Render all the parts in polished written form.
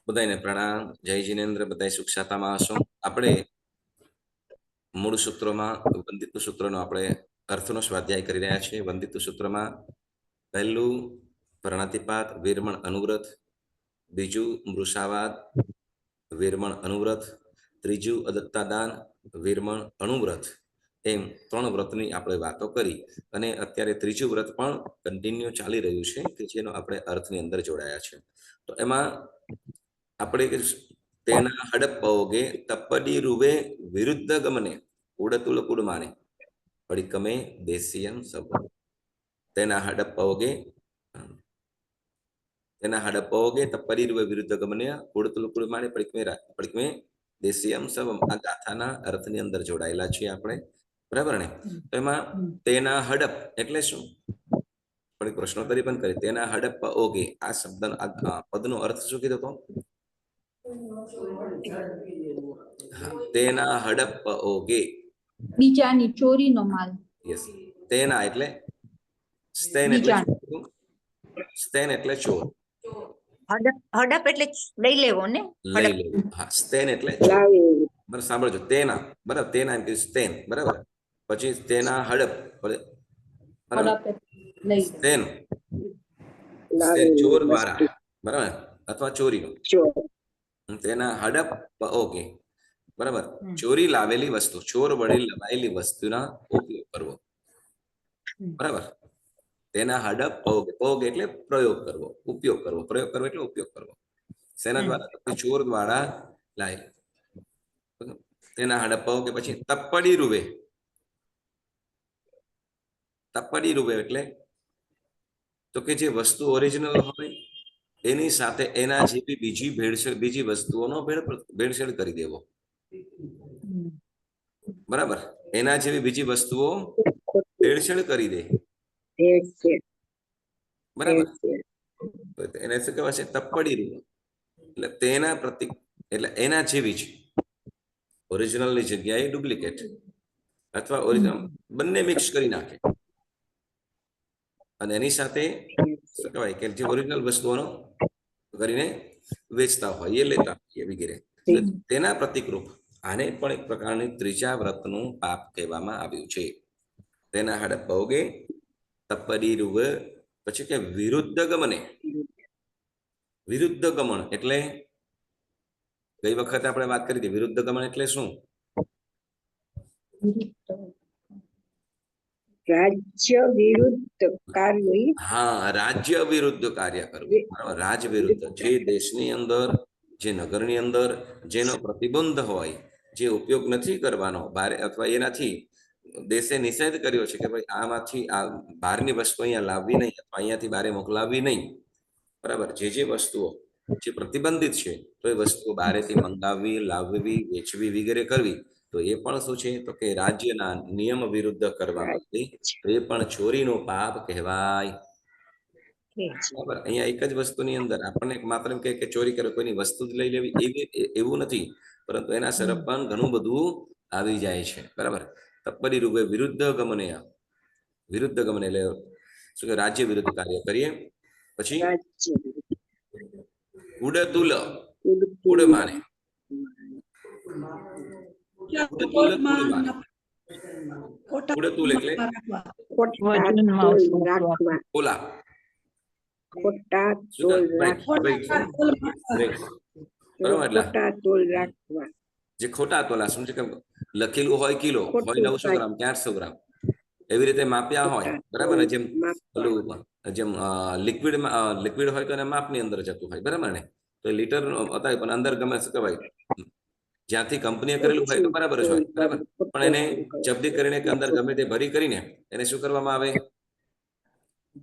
બધાને પ્રણામ. જય જિનેન્દ્ર. બધા સુખ શાંતિમાં હશો. આપણે મૂળ સૂત્રોમાં વંદિત સૂત્રનો આપણે અર્થનો સ્વાધ્યાય કરી રહ્યા છીએ. વંદિત સૂત્રમાં પહેલું પ્રણાતિપાત વિરમણ અનુવ્રત, બીજું મૃષાવાદ વિરમણ અનુવ્રત, ત્રીજું અદત્તાદાન વિરમણ અનુવ્રત, એમ 3 વ્રતની આપણે વાતો કરી. અને અત્યારે ત્રીજું વ્રત પણ કન્ટિન્યુ ચાલી રહ્યું છે કે જેનો આપણે અર્થની અંદર જોડાયા છે. તો એમાં આપણે તેના હડપ્પઓગે તપ્પડી રૂવે વિરુદ્ધ ગમને ઉડતુલ કુડમાને પડિકમે દેશિયમ સબ. તેના હડપ્પઓગે તપ્પડી રૂવે વિરુદ્ધ ગમને ઉડતુલ કુડમાને પડિકમે દેશિયમ સબ. આ ગાથાના અર્થની અંદર જોડાયેલા છીએ આપણે, બરાબર ને? તો એમાં તેના હડપ એટલે શું? થોડીક પ્રશ્નોત્તરી પણ કરી. તેના હડપ્પઓગે આ શબ્દ પદનો અર્થ શું કીધો તો? તેના હડપ્પઓગે બીજાની ચોરીનો માલ. યસ. તેના એટલે સ્તેન એટલે સ્તેન એટલે ચોર. હડપ એટલે લઈ લેવો ને, લઈ લેવું. હા, સ્તેન એટલે ચોર. બરાબર, સાંભળજો. તેના, બરાબર, તેના એમ કે સ્તેન, બરાબર. પછી તેના હડપ, સ્તેન ચોર દ્વારા, બરાબર, અથવા ચોરીનો. તેના હડપ્પઓગે, બરાબર, ચોરી લાવેલી વસ્તુ, ચોર વડે લવાયેલી વસ્તુના ઉપયોગ કરવો, બરાબર. તેના હડપ્પઓગે, પોગ એટલે પ્રયોગ કરવો, ઉપયોગ કરવો. પ્રયોગ કરવો એટલે ઉપયોગ કરવો. શેના દ્વારા? ચોર દ્વારા લાય. તેના હડપ્પઓગે. પછી તપ્પડી રૂવે. તપ્પડી રૂવે એટલે તો કે જે વસ્તુ ઓરિજિનલ હોય એની સાથે એના જેવી બીજી વસ્તુઓનો ભેળસેળ કરી દેવો, બરાબર. એના જેવી બીજી વસ્તુઓ ભેળસેળ કરી દે, બરાબર. એને શું કહેવાય છે? તપ્પડી રૂવે. એટલે તેના પ્રતિક એટલે એના જેવી જ, ઓરિજિનલની જગ્યાએ ડુપ્લિકેટ અથવા ઓરિજિનલ બંને મિક્સ કરી નાખે અને એની સાથે શું કહેવાય કે જે ઓરિજિનલ વસ્તુઓનો કરીને વેચતા હોય, એ લેતા હોય વગેરે. તેના પ્રતિકરૂપ આને પણ એક પ્રકારની ત્રીજા વ્રતનું પાપ કહેવામાં આવ્યું છે. તેના હડપ્પઓગે તપ્પડી રૂવે. પછી કે વિરુદ્ધ ગમને. વિરુદ્ધ ગમન એટલે ગઈ વખતે આપણે વાત કરી હતી. વિરુદ્ધ ગમન એટલે શું? રાજ્ય વિરુદ્ધ કાર્ય. હા, રાજ્ય વિરુદ્ધ કાર્ય કરવું, બરાબર. રાજ વિરુદ્ધ, જે દેશની અંદર, જે નગરની અંદર જેનો પ્રતિબંધ હોય, જે ઉપયોગ નથી કરવાનો બારે, અથવા એનાથી દેશે નિષેધ કર્યો છે કે ભાઈ આમાંથી આ બહારની વસ્તુ અહીંયા લાવવી નહીં, અથવા અહીંયાથી બહાર મોકલાવવી નહીં, બરાબર. જે વસ્તુઓ જે પ્રતિબંધિત છે તો એ વસ્તુઓ બહારેથી મંગાવવી, લાવવી, વેચવી વગેરે કરવી, તો એ પણ શું છે? તો કે રાજ્યના નિયમ વિરુદ્ધ કરવામાં આવી, તો એ પણ ચોરીનું પાપ કહેવાય, બરાબર. અહીંયા એક જ વસ્તુની અંદર આપણને માત્ર એમ કે ચોરી કરે, કોઈની વસ્તુ જ લઈ લેવી એવું નથી, પરંતુ એના તરફ પણ ઘણું બધું આવી જાય છે, બરાબર. તપ્પડી રૂપે વિરુદ્ધ ગમને. વિરુદ્ધ ગમને એટલે શું કે રાજ્ય વિરુદ્ધ કાર્ય કરીએ. પછી ઉડતુલ, ઉડમાને. ઉડતુલ એટલે ઓલા ખોટા તોલ રાખવા. જે ખોટા તોલા શું છે કે લખેલું હોય કિલો, હોય 900 ગ્રામ કે 800 ગ્રામ, એવી રીતે માપ્યા હોય, બરાબર. જેમ જેમ લિક્વિડ હોય તો એને માપની અંદર જતું હોય, બરાબર ને? તો લીટર હતા પણ અંદર ગમે શું કહેવાય, જ્યાંથી કંપનીએ કરેલું હોય તો બરાબર જ હોય, બરાબર. પણ એને જબ્દી કરીને કે અંદર ગમે તે ભરી કરીને એને શું કરવામાં આવે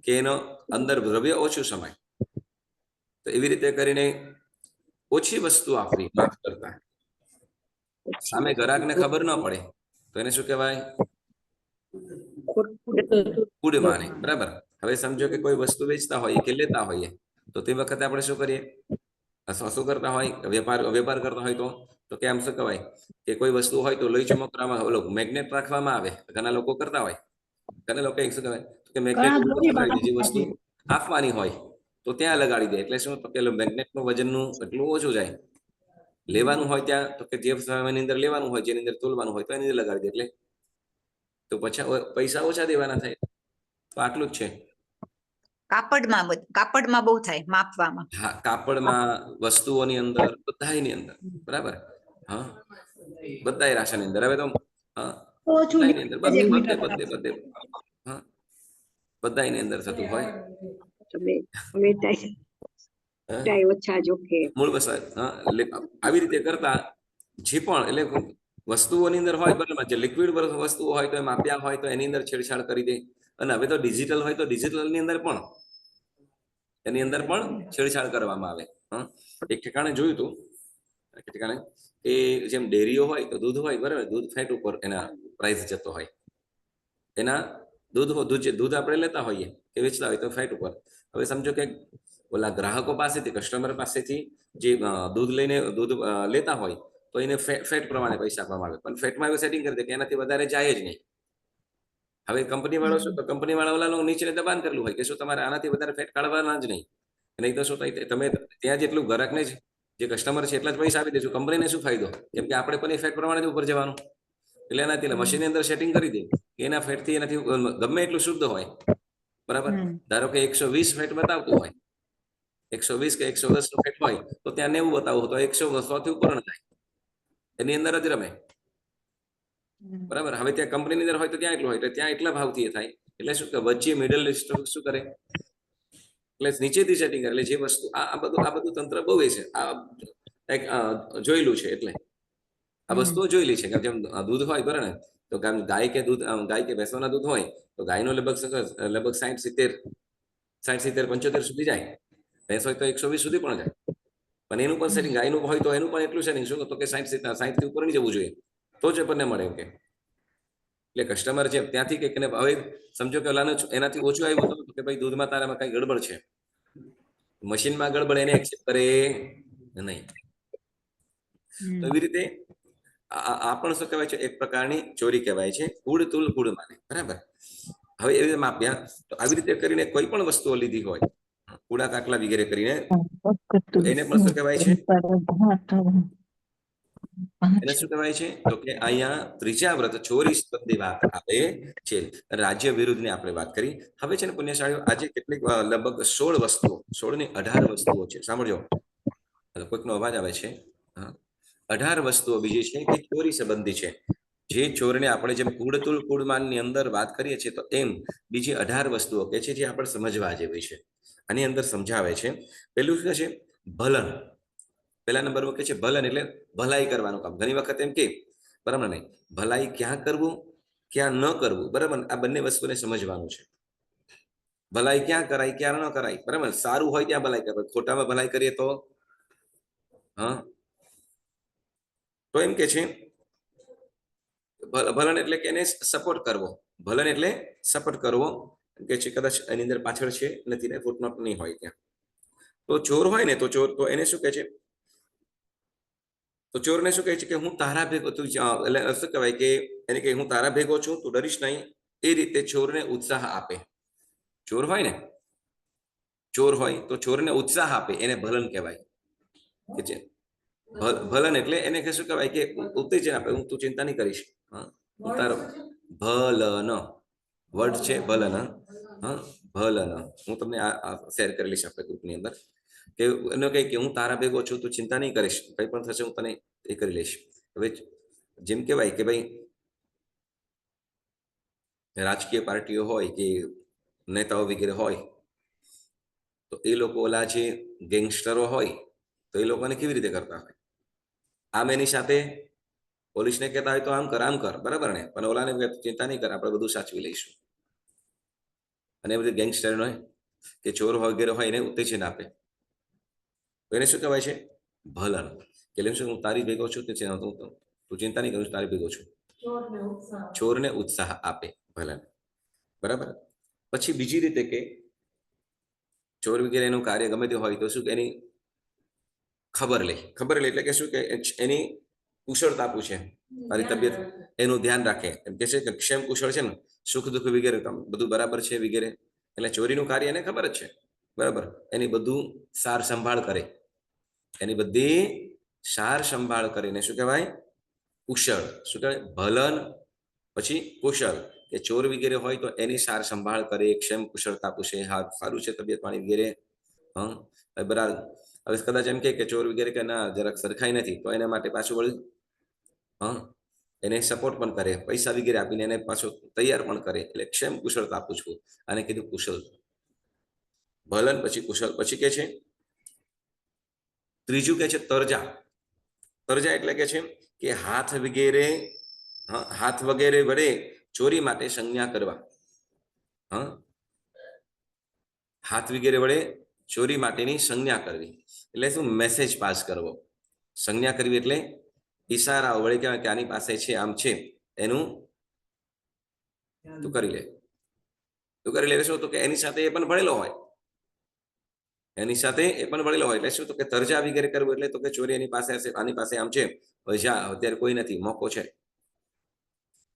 કે એનો અંદર દ્રવ્ય ઓછું સમાય. તો એવી રીતે કરીને ઓછી વસ્તુ આપવી માફ કરતા, સામે ગ્રાહકને ખબર ન પડે તો એને શું કહેવાય? કુડમાને, બરાબર. હવે સમજો કે કોઈ વસ્તુ વેચતા હોઈએ કે લેતા હોઈએ, તો તે વખતે આપણે શું કરીએ? શું કરતા હોય? વેપાર કરતા હોય તો કે આમ શું કહેવાય કે કોઈ વસ્તુ હોય તો લોહી ચમકવામાં મેગ્નેટ રાખવામાં આવે. ઘણા લોકો કરતા હોય, ઘણા લોકો શું કહેવાય કે મેગ્નેટ જે વસ્તુ આપવાની હોય તો ત્યાં લગાડી દે. એટલે શું? તો કે મેગ્નેટનું વજનનું એટલું ઓછું જાય. લેવાનું હોય ત્યાં તો કે જે સમયની અંદર લેવાનું હોય, જેની અંદર તોલવાનું હોય તો એની અંદર લગાડી દે. એટલે તો પછી પૈસા ઓછા દેવાના થાય. તો આટલું જ છે. કાપડમાં બહુ થાય માપવામાં. હા, કાપડમાં, વસ્તુઓની અંદર, બધાની અંદર. બરાબર. હા, બધા રાશિની અંદર. હવે તો હા, બધાની અંદર બધે હા, બધાની અંદર થતું હોય. અમે ત્યાં ઓછા જોકે મૂળ બસ આવી રીતે કરતા જે પણ એટલે વસ્તુઓની અંદર હોય, બરાબર, જે લિક્વિડ વસ્તુઓ હોય તો એ માપ્યા હોય તો એની અંદર છેડછાડ કરી દે. અને હવે તો ડિજિટલ હોય તો ડિજિટલની અંદર પણ એની અંદર પણ છેડછાડ કરવામાં આવે. એક ઠેકાણે જોયું હતું, એક ઠેકાણે કે જેમ ડેરીઓ હોય તો દૂધ હોય, બરાબર, દૂધ ફેટ ઉપર એના પ્રાઇસ જતો હોય. એના દૂધ આપણે લેતા હોઈએ કે વેચતા હોય તો ફેટ ઉપર. હવે સમજો કે ઓલા ગ્રાહકો પાસેથી, કસ્ટમર પાસેથી જે દૂધ લેતા હોય તો એને ફેટ પ્રમાણે પૈસા આપવામાં આવે. પણ ફેટમાં એવું સેટિંગ કરી દે કે એનાથી વધારે જાય જ નહીં. હવે કંપની વાળો શું, તો કંપની વાળા ઓલાનું નીચે દબાણ કરેલું હોય કે શું તમારે આનાથી વધારે ફેટ કાઢવાના જ નહીં. નહીં તો શું થાય, તમે ત્યાં જેટલું ગ્રાહકને જે કસ્ટમર છે એટલા જ પૈસા આપી દેજો. કંપનીને શું ફાયદો? કેમ કે આપણે પણ એ ફેટ પ્રમાણે જ ઉપર જવાનું. એટલે એનાથી મશીનની અંદર સેટિંગ કરી દે કે એના ફેટથી એનાથી ગમે એટલું શુદ્ધ હોય, બરાબર. ધારો કે 120 ફેટ બતાવતું હોય, 120 કે 110 નો ફેટ હોય તો ત્યાં 90 બતાવો તો 100 થી ઉપર ન જાય. એની અંદર જ રમે, બરાબર. હવે ત્યાં કંપનીની અંદર હોય તો ત્યાં એટલું હોય, એટલે ત્યાં એટલા ભાવથી થાય. એટલે શું કે વચ્ચે મિડલ લિસ્ટ શું કરે, એટલે નીચેથી સેટિંગ કરે. એટલે જે વસ્તુ આ બધું તંત્ર બહુ છે. આ જોયેલું છે. એટલે આ વસ્તુઓ જોયેલી છે કે જેમ દૂધ હોય, બરાબર ને, તો ગાય કે ભેંસોના દૂધ હોય તો ગાયનો લગભગ 60, 70, 75 સુધી જાય. ભેંસ હોય તો 120 સુધી પણ જાય. પણ એનું પણ સેટિંગ, ગાયનું હોય તો એનું પણ એટલું સેટિંગ શું તો કે 60 થી ઉપર નહીં જવું જોઈએ તો જ આપણને મળે. એમ કે એટલે કસ્ટમર છે ત્યાંથી કે હવે સમજો કે ઓલાનું એનાથી ઓછું આવ્યું હતું કે ભાઈ દૂધમાં તારામાં કઈ ગડબડ છે, મશીનમાં ગડબડ, એને એક્સેપ્ટ કરે નહીં. તો એવી રીતે આ પણ શું કહેવાય છે, એક પ્રકારની ચોરી કહેવાય છે. કુળ તુલ કુળ માને, બરાબર. હવે એવી રીતે માપ્યા તો આવી રીતે કરીને કોઈ પણ વસ્તુઓ લીધી હોય, કુડા કાટલા વગેરે કરીને, એને પણ શું કહેવાય છે, એને શું કહેવાય છે તો કે અહીંયા ત્રીજા વ્રત ચોરી સંબંધી વાત આવે છે. રાજ્ય વિરુદ્ધની આપણે વાત કરી. હવે છે ને પુણ્યશાળીઓ, આજે કેટલીક લગભગ 16 વસ્તુઓ, 16 ની 18 વસ્તુઓ છે. સાંભળજો, કોઈકનો અવાજ આવે છે. 18 વસ્તુઓ બીજી છે કે ચોરી સંબંધી છે. જે ચોરને આપણે જેમ કુળતુલ કુળમાનની અંદર વાત કરીએ છીએ તો એમ બીજી 18 વસ્તુઓ કે છે જે આપણે સમજવા જેવી છે. આની અંદર સમજાવે છે. પેલું શું છે? ભલન. પહેલા નંબરમાં કે છે ભલન એટલે ભલાઈ કરવાનું કામ. ઘણી વખત એમ કે બરાબર નહીં, ભલાઈ ક્યાં કરવું, ક્યાં ન કરવું, બરાબર. આ બંને વસ્તુને સમજવાનું છે. ભલાઈ ક્યાં કરાય, ક્યાં ન કરાય, બરાબર. સારું હોય ત્યાં ભલાઈ કરાય, ખોટામાં ભલાઈ કરીએ તો તો એમ કે છે ભલન એટલે કે એને સપોર્ટ કરવો. ભલન એટલે સપોર્ટ કરવો કે છે. કદાચ એની અંદર પાછળ છે નથી ને, ફૂટનોટ નહીં હોય ત્યાં. તો ચોર હોય ને તો ચોર તો એને શું કહે છે, તો ચોરને શું કહે છે કે હું તારા ભેગો, તું એટલે શું કહેવાય કે એને કે હું તારા ભેગો છું, તું ડરીશ નહીં. એ રીતે ચોરને ઉત્સાહ આપે. ચોર હોય ને, ચોર હોય તો ચોરને ઉત્સાહ આપે, એને ભલન કહેવાય. કે છે ભલન એટલે એને કે શું કહેવાય કે ઉત્તેજન આપે. હું તું ચિંતા નહીં કરીશ, તારો ભલન વર્ડ છે ભલન. ભલન હું તમને શેર કરી લઈશ આપણે ગ્રુપની અંદર. કે એનો કહે કે હું તારા ભેગો છું, તું ચિંતા નહીં કરીશ, કંઈ પણ થશે હું તને એ કરી લઈશ. હવે જેમ કહેવાય કે ભાઈ રાજકીય પાર્ટીઓ હોય કે નેતાઓ વગેરે હોય તો એ લોકો ઓલા જે ગેંગસ્ટરો હોય તો એ લોકોને કેવી રીતે કરતા હોય, આમ એની સાથે પોલીસને કહેતા હોય તો આમ કર, બરાબર ને, પણ ઓલાને ચિંતા નહીં કર, આપણે બધું સાચવી લઈશું. અને એ બધી ગેંગસ્ટર હોય કે ચોર વગેરે હોય એને ઉત્તેજન આપે. તો એને શું કહેવાય છે? ભલન. કે શું હું તારી ભેગો છું, તું ચિંતા નહીં કરું, તારી ભેગો છું. ચોરને ઉત્સાહ આપે, ભલન, બરાબર. પછી બીજી રીતે કે ચોર વગેરે એનું કાર્ય ગમે તે હોય તો શું કે એની ખબર લે એટલે કે શું કે એની કુશળતા પૂછે, તારી તબિયત, એનું ધ્યાન રાખે. એમ કે છે કે ક્ષેમ કુશળ છે ને, સુખ દુઃખ વગેરે બધું બરાબર છે વગેરે. એટલે ચોરીનું કાર્ય એને ખબર જ છે. બરાબર, એની બધું સાર સંભાળ કરે, એની બધી સાર સંભાળ કરીને શું કહેવાય? કુશળ. શું કહેવાય? ભલન પછી કુશળ, કે ચોર વગેરે હોય તો એની સાર સંભાળ કરે, ક્ષેમ કુશળતા પૂછે, હા સારું છે તબિયત પાણી વગેરે. બરાબર. હવે કદાચ એમ કે ચોર વગેરે કે ના જરાક સરખાઈ નથી, તો એના માટે પાછું વળ્યું એને સપોર્ટ પણ કરે, પૈસા વગેરે આપીને એને પાછું તૈયાર પણ કરે, એટલે ક્ષેમ કુશળતા પૂછવું, આને કીધું કુશળ. ભલન પછી કુશળ. પછી કે છે ત્રીજું કે છે તરજા. તરજા એટલે કે છે કે હાથ વગેરે વડે ચોરી માટે સંજ્ઞા કરવા. હાથ વગેરે વડે ચોરી માટેની સંજ્ઞા કરવી એટલે શું? મેસેજ પાસ કરવો. સંજ્ઞા કરવી એટલે ઈશારા વડે કહેવાય કે આની પાસે છે, આમ છે, એનું તું કરી લે. તું કરી લે શું? તો કે એની સાથે એ પણ ભણેલો હોય, એની સાથે એ પણ ભણેલો હોય. એટલે શું? તો કે તરજા વગેરે કરવું એટલે તો કે ચોરી એની પાસે હશે, આની પાસે આમ છે, જા અત્યારે કોઈ નથી, મોકો છે,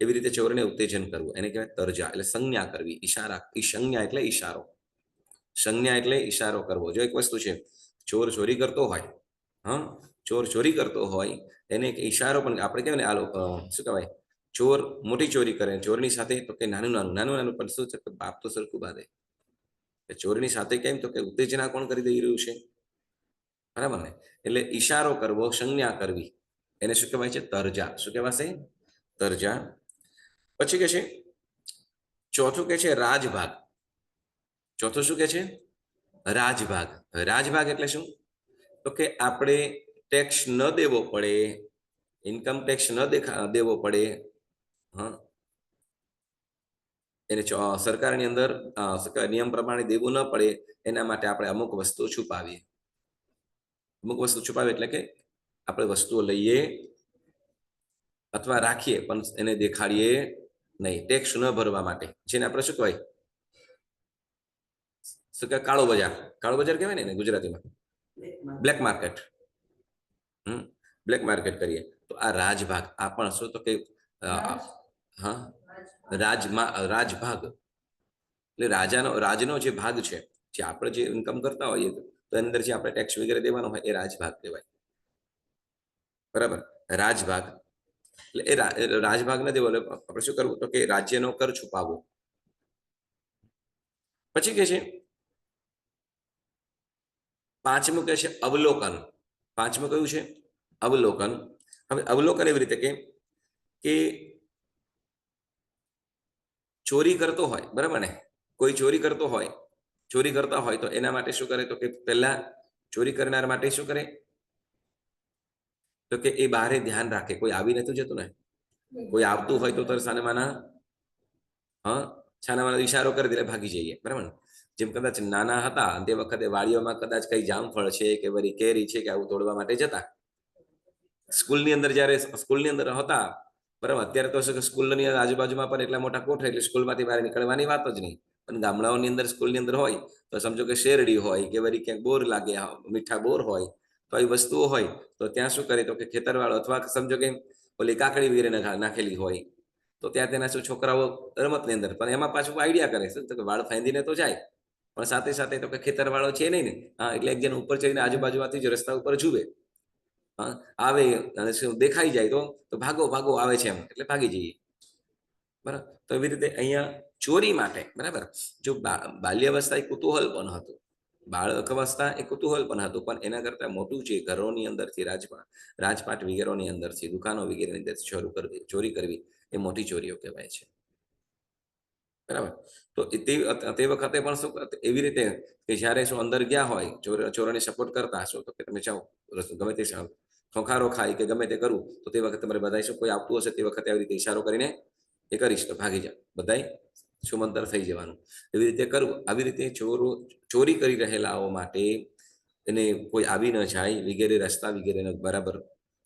એવી રીતે ચોરને ઉત્તેજન કરવું એને કહેવાય તરજા. એટલે સંજ્ઞા કરવી, ઈશારા. સંજ્ઞા એટલે ઈશારો, સંજ્ઞા એટલે ઈશારો કરવો. જો એક વસ્તુ છે, ચોર ચોરી કરતો હોય, ચોર ચોરી કરતો હોય, એને એક ઈશારો પણ આપણે કહેવાય ને, આ લોકો શું કહેવાય, ચોર મોટી ચોરી કરે, ચોરની સાથે તો કે નાનું પણ શું છે, બાપ તો સરખું બાંધે. ચોરની સાથે કેમ? તો કે ઉત્તેજના કોણ કરી દઈ રહ્યું છે, બરાબર ને? એટલે ઈશારો કરવો, સંજ્ઞા કરવી, એને શું કહેવાય છે? તરજા. શું કહેવાશે? તરજા. પછી કે છે ચોથું કે છે રાજભાગ. ચોથું શું કે છે? રાજભાગ. રાજભાગ એટલે શું? તો કે આપણે ટેક્સ ન દેવો પડે, ઇન્કમ ટેક્સ ન દેવો પડે, એને સરકારની અંદર નિયમ પ્રમાણે દેવું ન પડે, એના માટે આપણે અમુક વસ્તુ છુપાવીએ. અમુક વસ્તુ છુપાવીએ એટલે કે આપણે વસ્તુઓ લઈએ અથવા રાખીએ પણ એને દેખાડીએ નહીં, ટેક્સ ન ભરવા માટે. જેને આપણે શું કહેવાય? શું કે કાળો બજાર. કાળો બજાર કહેવાય ને ગુજરાતીમાં, બ્લેક માર્કેટ. બ્લેક માર્કેટ કરીએ તો આ રાજભાગ. આ પણ શું? તો કે રાજભાગ એટલે રાજનો જે ભાગ છે, જે આપણે જે ઇન્કમ કરતા હોઈએ તો અંદર જે આપણે ટેક્સ વગેરે દેવાનો હોય એ રાજભાગ કહેવાય, બરાબર? રાજભાગ એટલે એ રાજભાગ ન દેવો એટલે આપણે શું કરવું? તો કે રાજ્યનો કર છુપાવવો. પછી કે છે પાંચમું કે છે અવલોકન. પાંચમું કયું છે? અવલોકન. હવે અવલોકન એવી રીતે કે ચોરી કરતો હોય, બરાબર ને? કોઈ ચોરી કરતો હોય, ચોરી કરતા હોય તો એના માટે શું કરે? તો કે પહેલા ચોરી કરનાર માટે શું કરે? તો કે એ બહારે ધ્યાન રાખે, કોઈ આવી નથી જતું ને. કોઈ આવતું હોય તો છાનામાના ઈશારો કરી દે, ભાગી જઈએ, બરાબર ને? જેમ કદાચ નાના હતા તે વખતે વાડીઓમાં કદાચ કઈ જામફળ છે કે વળી કેરી છે કે આવું તોડવા માટે જતા. સ્કૂલની અંદર જ્યારે સ્કૂલની અંદર હતા, બરાબર, અત્યારે તો સ્કૂલની આજુબાજુમાં પણ એટલા મોટા કોઠા એટલે સ્કૂલમાંથી બહાર નીકળવાની વાત જ નહીં. પણ ગામડાઓની અંદર સ્કૂલની અંદર હોય તો સમજો કે શેરડી હોય કે વળી ક્યાંક બોર લાગે, મીઠા બોર હોય, તો આવી વસ્તુઓ હોય તો ત્યાં શું કરે? તો કે ખેતરવાળો અથવા સમજો કે ઓલી કાકડી વગેરે નાખેલી હોય તો ત્યાં તેના શું છોકરાઓ રમતની અંદર પણ એમાં પાછું આઈડિયા કરે છે તો વાળ ફાંદીને તો જાય, પણ સાથે સાથે તો કે ખેતરવાળો છે નહીં ને, એટલે એક જણ ઉપર ચડીને આજુબાજુમાંથી જ રસ્તા ઉપર જુએ, આવે અને શું દેખાઈ જાય તો ભાગો ભાગો આવે છે એમ, એટલે ભાગી જઈએ, બરાબર? તો એવી રીતે અહીંયા ચોરી માટે, બરાબર, જો બાલ્યાવસ્થા એ કુતૂહલ પણ હતું, બાળક અવસ્થા એ કુતૂહલ પણ હતું, પણ એના કરતા મોટું છે ઘરોની અંદરથી રાજપાટ વગેરેની અંદરથી, દુકાનો વગેરેની અંદરથી ચોરી કરવી એ મોટી ચોરીઓ કહેવાય છે, બરાબર? તો તે વખતે પણ શું એવી રીતે કે જ્યારે શું અંદર ગયા હોય, ચોરોને સપોર્ટ કરતા હશો તો કે તમે જાઓ ગમે તે ખોખારો ખાય કે ગમે તે કરું તો તે વખતે તમારે બધા શું કોઈ આવતું હશે તે વખતે આવી રીતે ઈશારો કરીને એ કરીશ તો ભાગી જાઓ, બધાય સુમંતર થઈ જવાનું, એવી રીતે કરવું. આવી રીતે ચોરી કરી રહેલાઓ માટે એને કોઈ આવી ન જાય વગેરે, રસ્તા વગેરે બરાબર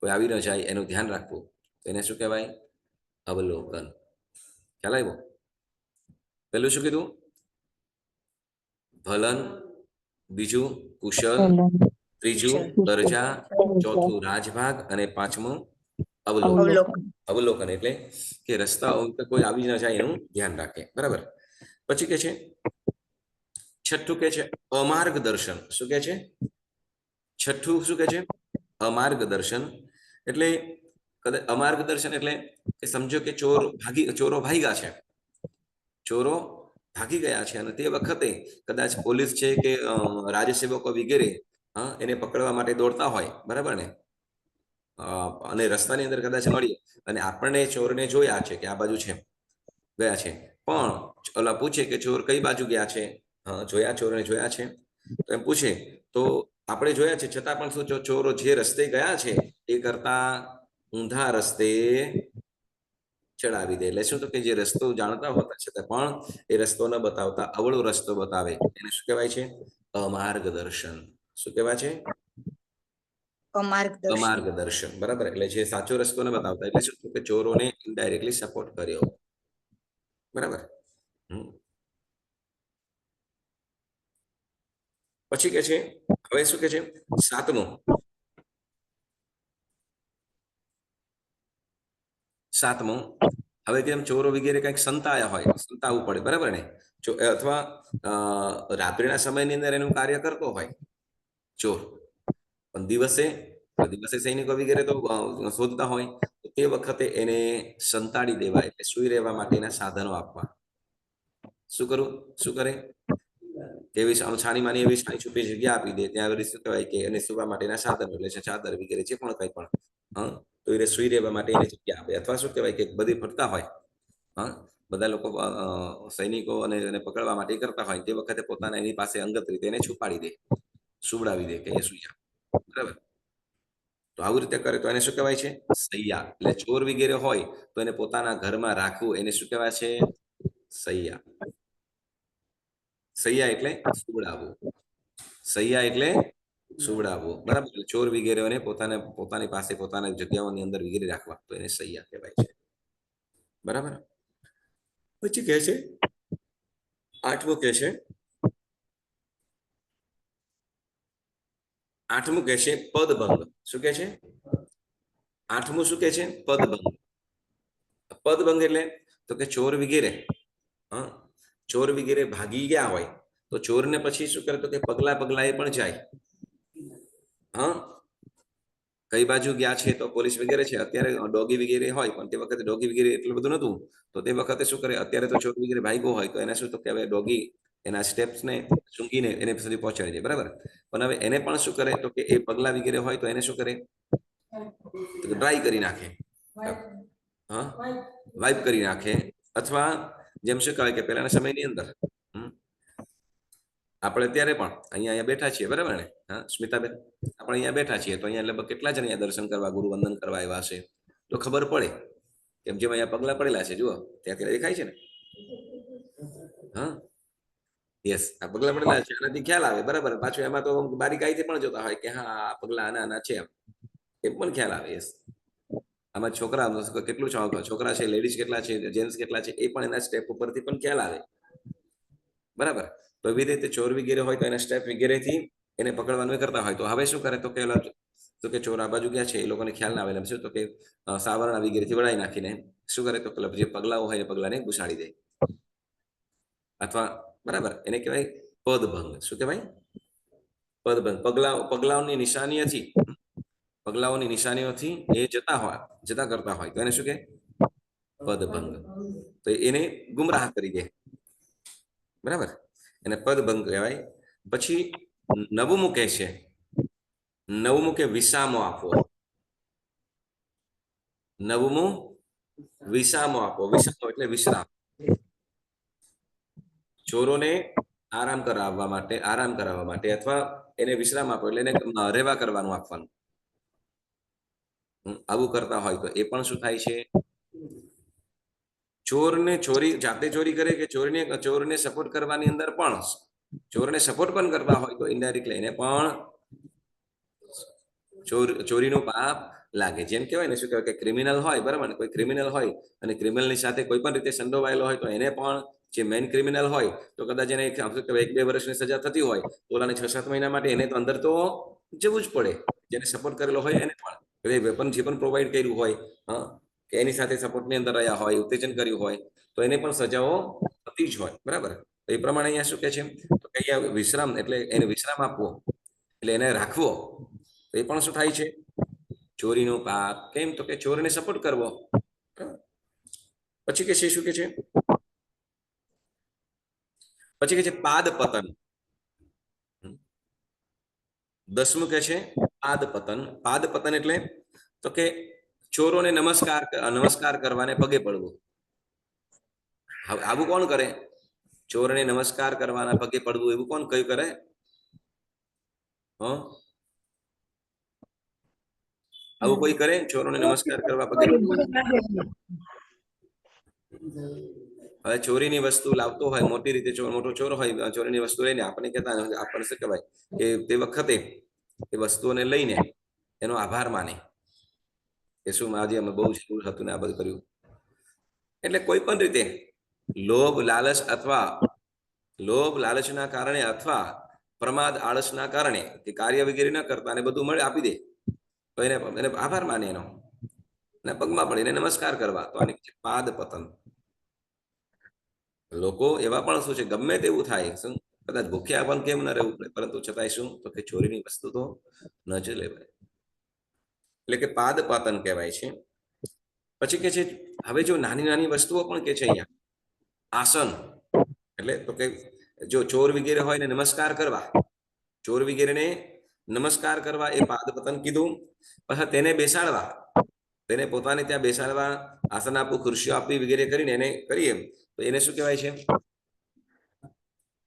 કોઈ આવી ન જાય એનું ધ્યાન રાખવું, તો એને શું કહેવાય? અવલોકન. ખ્યાલ આવ્યો? પેલું શું કીધું? ભલન, બીજું કુશળ, ત્રીજું તરજા, ચોથું રાજભાગ અને પાંચમું અવલોકન. અવલોકન એટલે કે રસ્તા કોઈ આવી ન જાય એનું ધ્યાન રાખે, બરાબર? પછી કે છે છઠ્ઠું કે છે અમાર્ગ દર્શન. શું કે છે? છઠ્ઠું શું કે છે? અમાર્ગ દર્શન. એટલે કદાચ અમાર્ગ દર્શન એટલે કે સમજો કે ચોરો ભાગ્યા છે, ચોરો ભાગી ગયા છે અને તે વખતે કદાચ પોલીસ છે કે રાજ્યસેવકો વગેરે એને પકડવા માટે દોડતા હોય, બરાબર ને, અને રસ્તાની અંદર કદાચ મળી અને આપણને ચોરને જોયા છે કે આ બાજુ છે, ગયા છે, પણ ઓલા પૂછે કે ચોર કઈ બાજુ ગયા છે, જોયા, ચોરને જોયા છે, તો એમ પૂછે તો આપણે જોયા છે છતાં પણ શું ચોરો જે રસ્તે ગયા છે એ કરતા ઊંધા રસ્તે ચડાવી દે. એટલે શું તો કે જે રસ્તો જાણતા હોતા છતાં પણ એ રસ્તો ન બતાવતા અવળો રસ્તો બતાવે એને શું કહેવાય છે? અમાર્ગ દર્શન. શું કહેવાય છે? અમાર્ગદર્શન. અમાર્ગ દર્શન. બરાબર. એટલે જે સાચો રસ્તો ન બતાવતા, એટલે શું કે ચોરોને ઇનડાયરેક્ટલી સપોર્ટ કર્યો. બરાબર. પછી કે છે, હવે શું કે છે? સાતમું, હવે જેમ ચોરો વગેરે કંઈક સંતાયા હોય, સંતાવવું પડે, બરાબર ને, અથવા રાત્રિના સમયની અંદર એનું કાર્ય કરતો હોય ચોર, પણ દિવસે સૈનિકો વગેરે તો શોધતા હોય, તો તે વખતે એને સંતાડી દેવા, એટલે સુઈ રહેવા માટેના સાધનો આપવા. શું કરે? એવી છાનીમાની એવી છાની છુપી જગ્યા આપી દે, ત્યાં આગળ શું કહેવાય કે એને સુવા માટેના સાધનો, એટલે છે ચાદર વગેરે જે પણ કંઈ પણ, તો એને સુઈ રહેવા માટે એની જગ્યા આપે. અથવા શું કહેવાય કે બધી ફરતા હોય, બધા લોકો સૈનિકો અને એને પકડવા માટે કરતા હોય, તે વખતે પોતાના એની પાસે અંગત રીતે એને છુપાડી દે, સુવડાવી દે કે એ સુઈ જાય. બરાબર. તો આવી રીતે કરે તો એને શું કહેવાય છે? સૈયા. એટલે ચોર વગેરે હોય તો એને પોતાના ઘરમાં રાખવું, એને શું કહેવાય છે? સૈયા. સૈયા એટલે સુવડાવવું. સૈયા એટલે સુવડાવવું. બરાબર. ચોર વગેરેઓને પોતાની પાસે પોતાના જગ્યાઓની અંદર વગેરે રાખવા, તો એને સૈયા કહેવાય છે. બરાબર. પછી કહે છે આઠમું કે છે પદભંગ. શું કે છે? આઠમું શું કે છે? પદભંગ. પદભંગ એટલે તો કે ચોર વગેરે ભાગી ગયા હોય તો ચોરને પછી શું કરે તો કે પગલા એ પણ જાય. કઈ બાજુ ગયા છે તો પોલીસ વગેરે છે, અત્યારે ડોગી વગેરે હોય, પણ તે વખતે ડોગી વગેરે એટલું બધું નતું, તો તે વખતે શું કરે, અત્યારે તો ચોર વગેરે ભાગ્યો હોય તો એને શું તો કે હવે ડોગી એના સ્ટેપ્સને સૂંઘીને એને સુધી પહોંચાડી દે. બરાબર. પણ હવે એને પણ શું કરે તો કે એ પગલા વગેરે હોય તો એને શું કરે, ડ્રાય કરી નાખે, વાઇપ કરી નાખે. અથવા જેમ શું કહેવાય કે પહેલાના સમયની અંદર આપણે અત્યારે પણ અહીંયા બેઠા છીએ, બરાબર ને, સ્મિતાબેન, આપણે અહીંયા બેઠા છીએ તો અહીંયા લગભગ કેટલા જણ અહીંયા દર્શન કરવા, ગુરુ વંદન કરવા આવ્યા હશે, તો ખબર પડે. કેમ જેમ અહીંયા પગલા પડેલા છે, જુઓ ત્યાંથી દેખાય છે ને, યસ, આ પગલા પડેલા છે, આનાથી ખ્યાલ આવે. બરાબર. પાછું એમાં તો બારીકાઈથી પણ જોતા હોય કે હા આ પગલા આના છે, એમ પણ ખ્યાલ આવે. યસ. આમાં છોકરા કેટલું છોકરા છે, લેડીઝ કેટલા છે, જેન્ટ્સ કેટલા છે, એ પણ એના સ્ટેપ ઉપરથી પણ ખ્યાલ આવે. બરાબર. તો એવી રીતે ચોર વગેરે હોય તો એના સ્ટેપ વગેરેથી એને પકડવાનું કરતા હોય. તો હવે શું કરે તો કે ચોર આ બાજુ ગયા છે, એ લોકોને ખ્યાલ ના આવે, શું તો કે સાવરણા વગેરેથી વળાઈ નાખીને શું કરે તો જે પગલાઓ હોય એ પગલાને ઘુસાડી દે. અથવા બરાબર, એને કહેવાય પદભંગ. શું કહેવાય? પદભંગ. પગલાઓની નિશાનીઓથી એ જતા કરતા હોય તો એને શું કે? પદભંગ. તો એને ગુમરાહ કરી દે. બરાબર. એને પદભંગ કહેવાય. પછી નવમું કે વિસામો આપવો. નવમું વિસામો આપવો. વિસામો એટલે વિશ્રામ. ચોરોને આરામ કરાવવા માટે અથવા એને વિશ્રામ આપો એટલે એને રહેવા કરવાનું આપવાનું. આવું કરતા હોય તો એ પણ શું થાય છે? જાતે ચોરી કરે કે ચોરને સપોર્ટ કરવાની અંદર પણ ચોરને સપોર્ટ પણ કરતા હોય તો ઇનડાયરેક્ટલી એને પણ ચોરીનું પાપ લાગે. જેમ કહેવાય ને, શું કહેવાય કે ક્રિમિનલ હોય, બરાબર ને, કોઈ ક્રિમિનલ હોય અને ક્રિમિનલની સાથે કોઈ પણ રીતે સંડોવાયેલો હોય તો એને પણ જે મેઇન ક્રિમિનલ હોય તો કદાચ એને 1-2 વર્ષની સજા થતી હોય તો ઓલાને 6-7 મહિના માટે એને તો અંદર તો જવું જ પડે. જેને સપોર્ટ કરેલો હોય એને પણ વેપન જે પણ પ્રોવાઈડ કર્યું હોય, કે એની સાથે સપોર્ટની અંદર રહ્યા હોય, ઉત્તેજન કર્યું હોય તો એને પણ સજાઓ થતી જ હોય. બરાબર. તો એ પ્રમાણે અહીંયા શું કહે છે કે અહીંયા વિશ્રામ એટલે એને વિશ્રામ આપવો, એટલે એને રાખવો, તો એ પણ શું થાય છે? ચોરીનું પાપ. કેમ? તો કે ચોરને સપોર્ટ કરવો. પછી કે છે શું કે છે? પછી કે છે પાદ પતન. 10મું કે છે પાદ પતન. પાદ પતન એટલે તો કે ચોરોને નમસ્કાર કરવાને પગે પડવું. આવું કોણ કરે? ચોરને નમસ્કાર કરવાના પગે પડવું એવું કોણ કયું કરે? આવું કોઈ કરે? ચોરોને નમસ્કાર કરવા પગે પડવું? હવે ચોરીની વસ્તુ લાવતો હોય, મોટી રીતે મોટો ચોર હોય, ચોરીની વસ્તુ લઈને આપણે કહેતા આપણને શું કહેવાય કે તે વખતે એ વસ્તુઓને લઈને એનો આભાર માને કે શું આજે અમે બહુ જરૂર હતું ને આ બધું કર્યું. એટલે કોઈ પણ રીતે લોભ લાલચના કારણે અથવા પ્રમાદ આળસના કારણે કે કાર્ય વગેરે ન કરતા અને બધું મળે આપી દે, તો એને આભાર માને એનો, અને પગમાં પડીને નમસ્કાર કરવા, તો આની પાદ પતન. લોકો એવા પણ શું છે, ગમે તેવું થાય, શું કદાચ ભૂખ્યા પણ કેમ ન રહેવું પડે, પરંતુ છતાંય શું તો કે ચોરીની વસ્તુ તો ન જ લેવાય. એટલે કે પાદ પતન કહેવાય છે. પછી કે છે હવે જો નાની નાની વસ્તુઓ પણ કે છે અહીંયા આસન, એટલે તો કે જો ચોર વગેરે હોય ને નમસ્કાર કરવા, ચોર વગેરેને નમસ્કાર કરવા એ પાદ પતન કીધું. પછી તેને બેસાડવા, તેને પોતાને ત્યાં બેસાડવા, આસન આપવું, ખુરશીઓ આપવી વગેરે કરીને એને કરીએ તો એને શું કહેવાય છે?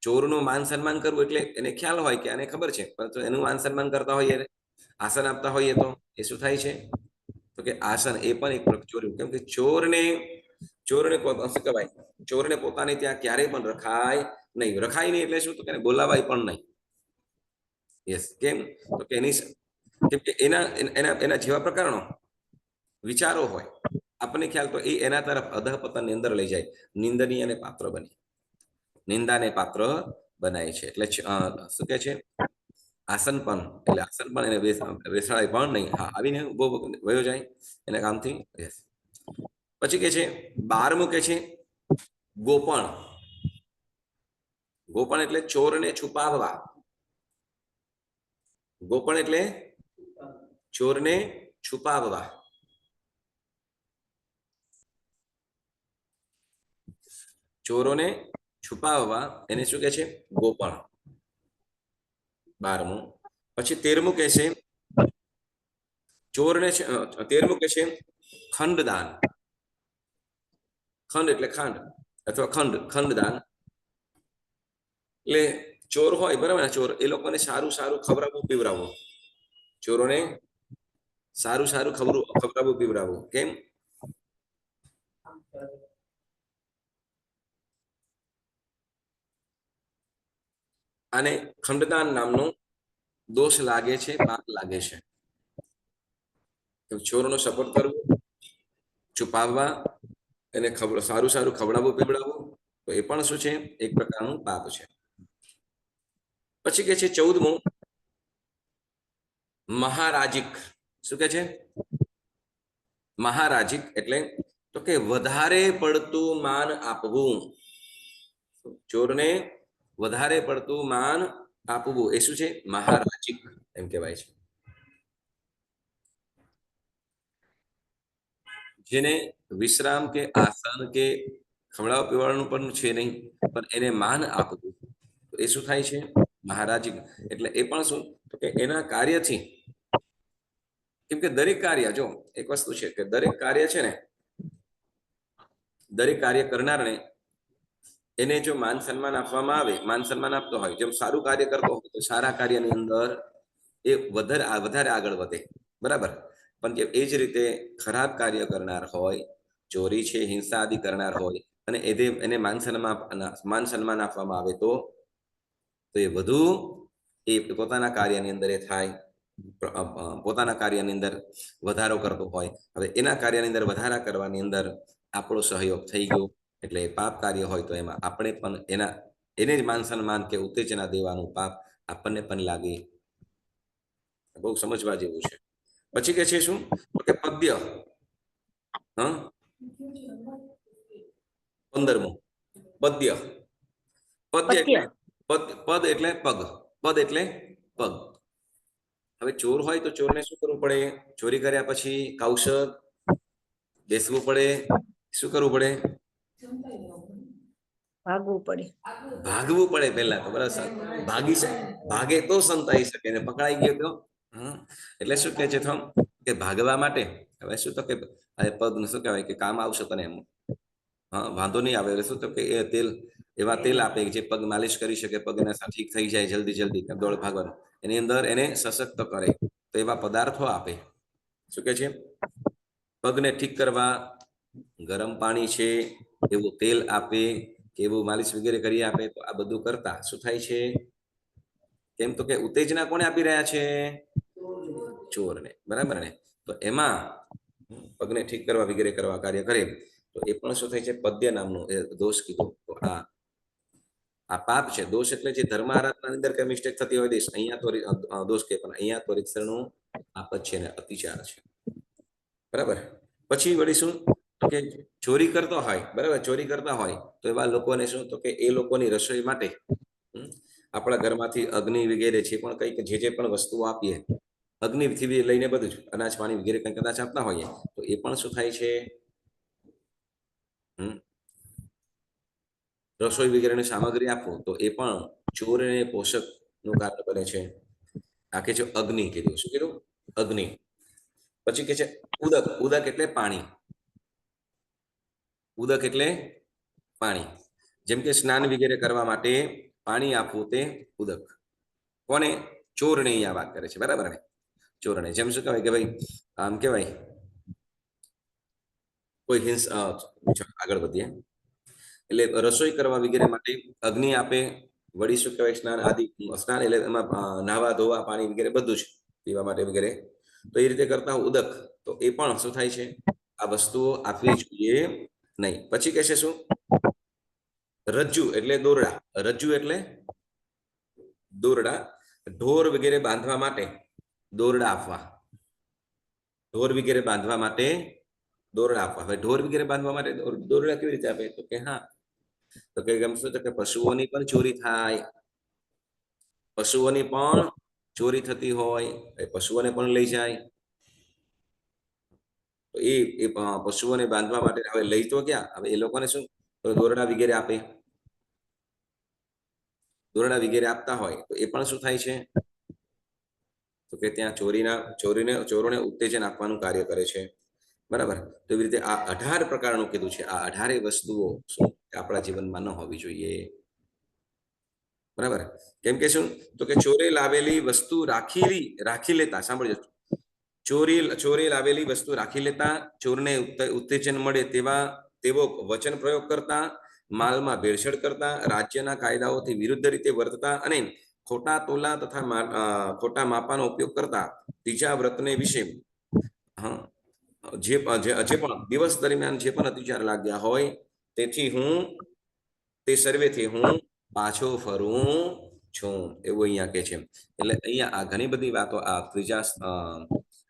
ચોરનું માન સન્માન કરવું. એટલે એને ખ્યાલ હોય કે આને ખબર છે, પરંતુ એનું માન સન્માન કરતા હોઈએ, આસન આપતા હોઈએ, તો એ શું થાય છે? તો કે આસન એ પણ એક ચોર્યું. કેમ કે ચોરને શું કહેવાય? ચોરને પોતાને ત્યાં ક્યારેય પણ રખાય નહીં. રખાય નહીં એટલે શું? તો કે બોલાવાય પણ નહીં. યસ. કેમ? તો કે કેમ કે એના જેવા પ્રકારનો વિચારો હોય, આપણને ખ્યાલ, તો એ એના તરફ અધઃપતનની અંદર લઈ જાય, નિંદનીય અને પાત્ર બની, નિંદાને પાત્ર બનાય છે. એટલે શું કે છે? આસન પણ, એટલે આસન પણ એને બેસાડાય પણ નહીં. હા, આવીને ઉભો વયો જાય એના કામથી. યસ. પછી કે છે 12મું કે છે ગોપણ. ગોપણ એટલે ચોરને છુપાવવા. ગોપણ એટલે ચોરને છુપાવવા. ચોરોને છુપાવવા એને શું કે છે? ગોપણ. 12મું. પછી 13મું કે છે ચોરને 13મું કે છે ખંડદાન. ખંડ એટલે ખાંડ અથવા ખંડદાન. એટલે ચોર હોય, બરાબર ને? ચોર, એ લોકોને સારું સારું ખવડાવવું પીવડાવવું. ચોરોને સારું સારું ખવડાવવું પીવડાવવું. કેમ? આને ખંડદાન નામનો દોષ લાગે છે, પાપ લાગે છે. ચોરનો સપોર્ટ કરવો, છુપાવવા, એને સારું સારું ખવડાવવું પીવડાવવું, તો એ પણ શું છે? એક પ્રકારનું પાપ છે. પછી કે છે 14મું મહારાજિક. શું કે છે? મહારાજિક એટલે તો કે વધારે પડતું માન આપવું. ચોરને વધારે પડતું માન આપવું એ શું છે? મહારાજિક એમ કહેવાય છે. જેને વિશ્રામ કે આસન કે ખવડાવવા પીવડાવવાનું પણ છે નહીં, પણ એને માન આપવું, તો એ શું થાય છે? મહારાજિક. એટલે એ પણ શું તો કે એના કાર્યથી, કેમ કે દરેક કાર્ય, જો એક વસ્તુ છે કે દરેક કાર્ય છે ને, દરેક કાર્ય કરનારને એને જો માન સન્માન આપવામાં આવે, માન સન્માન આપતો હોય, જેમ સારું કાર્ય કરતો હોય તો સારા કાર્યની અંદર એ વધારે આગળ વધે, બરાબર? પણ એ જ રીતે ખરાબ કાર્ય કરનાર હોય, ચોરી છે, હિંસા આદિ કરનાર હોય, અને એને માન સન્માન આપવામાં આવે તો એ વધુ એ પોતાના કાર્યની અંદર એ થાય, પોતાના કાર્યની અંદર વધારો કરતો હોય. હવે એના કાર્યની અંદર વધારા કરવાની અંદર આપણો સહયોગ થઈ ગયો, એટલે પાપ કાર્ય હોય તો એમાં આપણે પણ એને જ માન સન્માન કે ઉત્તેજના દેવાનું પાપ આપણને પણ લાગે. બહુ સમજવા જેવું છે. પછી કે છે શું તો કે પદ્ય. 15મું પદ્ય. પદ્ય એટલે પદ એટલે પગ, પદ એટલે પગ. હવે ચોર હોય તો ચોરને શું કરવું પડે? ચોરી કર્યા પછી કૌશક બેસવું પડે, શું કરવું પડે? ભાગવું પડે. ભાગવું પડે પહેલા તો, બરાબર. ભાગે તો સંતાઈ શકે, ને પકડાઈ ગયો તો એટલે શું કહે છે થમ કે ભાગવા માટે હવે શું તો કે પગનું શું કહેવાય કે કામ આવશે તને એમ. હા, વાંધો નહીં આવે. એટલે શું તો કે એ તેલ, એવા તેલ આપે જે પગ માલિશ કરી શકે, પગ એના ઠીક થઈ જાય જલ્દી દોડ ભાગવાનું, એની અંદર એને સશક્ત કરે, તો એવા પદાર્થો આપે. શું કે છે? પગને ઠીક કરવા ગરમ પાણી છે, એવું તેલ આપે, કે એવું માલિશ વગેરે કરી આપે. તો આ બધું કરતા શું થાય છે? કેમ તો કે ઉત્તેજના કોને આપી રહ્યા છે? ચોરને, બરાબર ને? તો એમાં પગને ઠીક કરવા વગેરે કરવા કાર્ય કરે તો એ પણ શું થાય છે? પદ્ય નામનો દોષ કીધો. તો આ પાપ છે. દોષ એટલે જે ધર્મ આરાધનાની અંદર કઈ મિસ્ટેક થતી હોય દેશ, અહીંયા તો દોષ કે, પણ અહીંયા તો રીતસરનું પાપ જ છે ને અતિચાર છે, બરાબર. પછી વળી શું કે ચોરી કરતો હોય, બરાબર, ચોરી કરતા હોય તો એવા લોકોને શું તો કે એ લોકોની રસોઈ માટે આપણા ઘરમાંથી અગ્નિ વગેરે છે પણ કંઈક જે પણ વસ્તુઓ આપીએ, અગ્નિથી લઈને બધું જ અનાજ પાણી વગેરે કંઈક કદાચ આપતા હોઈએ તો એ પણ શું થાય છે? રસોઈ વગેરેની સામગ્રી આપો તો એ પણ ચોર અને પોષક નું કાર્ય કરે છે. આ કે છે અગ્નિ કીધું. શું કીધું? અગ્નિ. પછી કે છે ઉદક. ઉદક એટલે પાણી. ઉદક એટલે પાણી. જેમ કે સ્નાન વગેરે કરવા માટે પાણી આપવું તે ઉદક. કોને? ચોરને અહીંયા વાત કરે છે, બરાબર ને? ચોરને. જેમ શું કહેવાય કે ભાઈ આમ કહેવાય કોઈ આગળ વધીએ એટલે રસોઈ કરવા વગેરે માટે અગ્નિ આપે, વળી શું કહેવાય સ્નાન આદિ, સ્નાન એટલે એમાં નાહવા ધોવા પાણી વગેરે બધું જ પીવા માટે વગેરે, તો એ રીતે કરતા ઉદક, તો એ પણ શું થાય છે? આ વસ્તુઓ આપવી જોઈએ નહીં. પછી કહેશે શું? રજ્જુ એટલે દોરડા. રજ્જુ એટલે દોરડા. ઢોર વગેરે બાંધવા માટે દોરડા આપવા. ઢોર વગેરે બાંધવા માટે દોરડા આપવા. હવે ઢોર વગેરે બાંધવા માટે દોરડા કેવી રીતે આપે? તો કે હા, તો કે ગમશું તો કે પશુઓની પણ ચોરી થાય, પશુઓની પણ ચોરી થતી હોય, એ પશુઓને પણ લઈ જાય. તો એ પશુઓને બાંધવા માટે હવે લઈ તો ગયા, હવે એ લોકોને શું દોરડા વગેરે આપે. દોરડા વગેરે આપતા હોય તો એ પણ શું થાય છે? તો કે ત્યાં ચોરોને ઉત્તેજન આપવાનું કાર્ય કરે છે, બરાબર. તો એવી રીતે આ 18 પ્રકારનું કીધું છે. આ 18 વસ્તુઓ શું આપણા જીવનમાં ન હોવી જોઈએ, બરાબર. કેમ કે શું તો કે ચોરે લાવેલી વસ્તુ રાખી લેતા, સાંભળજો, ચોરી લાવેલી વસ્તુ રાખી લેતા, ચોરને ઉત્તેજન મળે તેવો વચન પ્રયોગ કરતા, માલમાં ભેળસેળ કરતા, રાજ્યના કાયદાઓથી વિરુદ્ધ રીતે વર્તતા અને ખોટા તોલા તથા ખોટા માપાનો ઉપયોગ કરતા ત્રીજા વ્રતને વિશે જે પણ દિવસ દરમિયાન જે પણ અતિચાર લાગ્યા હોય તે સર્વેથી હું પાછો ફરું છું, એવું અહીંયા કે છે. એટલે અહીંયા આ ઘણી બધી વાતો આ ત્રીજા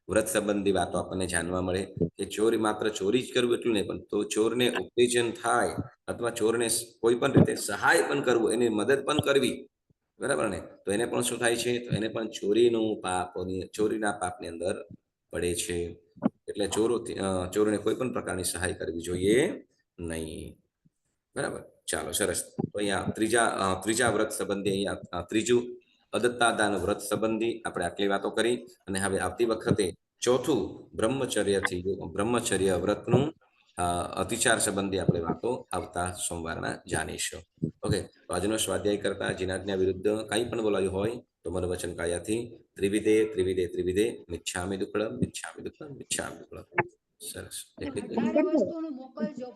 વ્રત સંબંધી વાતો આપણને જાણવા મળે કે માત્ર ચોરી જ કરવું એટલું નહીં, પણ તો ચોરને ઉત્તેજન થાય અથવા ચોરને કોઈ પણ રીતે સહાય પણ કરવું, એની મદદ પણ કરવી, બરાબર ને? તો એને પણ શું થાય છે? તો એને પણ ચોરીના પાપની અંદર પડે છે. એટલે ચોરોને કોઈ પણ પ્રકારની સહાય કરવી જોઈએ નહીં, બરાબર. ચાલો, સરસ. તો અહીંયા ત્રીજા વ્રત સંબંધી, અહીંયા ત્રીજું અદત્તાદાન વ્રત સંબંધી આપણે આટલી વાતો કરી. અને હવે આવતી વખતે ચોથું બ્રહ્મચર્ય વ્રતનું અતિચાર સંબંધી આપણે વાતો આવતા સોમવારના જાણીશું. ઓકે, તો આજનો સ્વાધ્યાય કરતા જીનાજ્ઞા વિરુદ્ધ કંઈ પણ બોલાયું હોય તો મને વચન કાયાથી ત્રિવિધે મિચ્છામિ દુક્કડમ. સરસ. વસ્તુનું મોકલજો.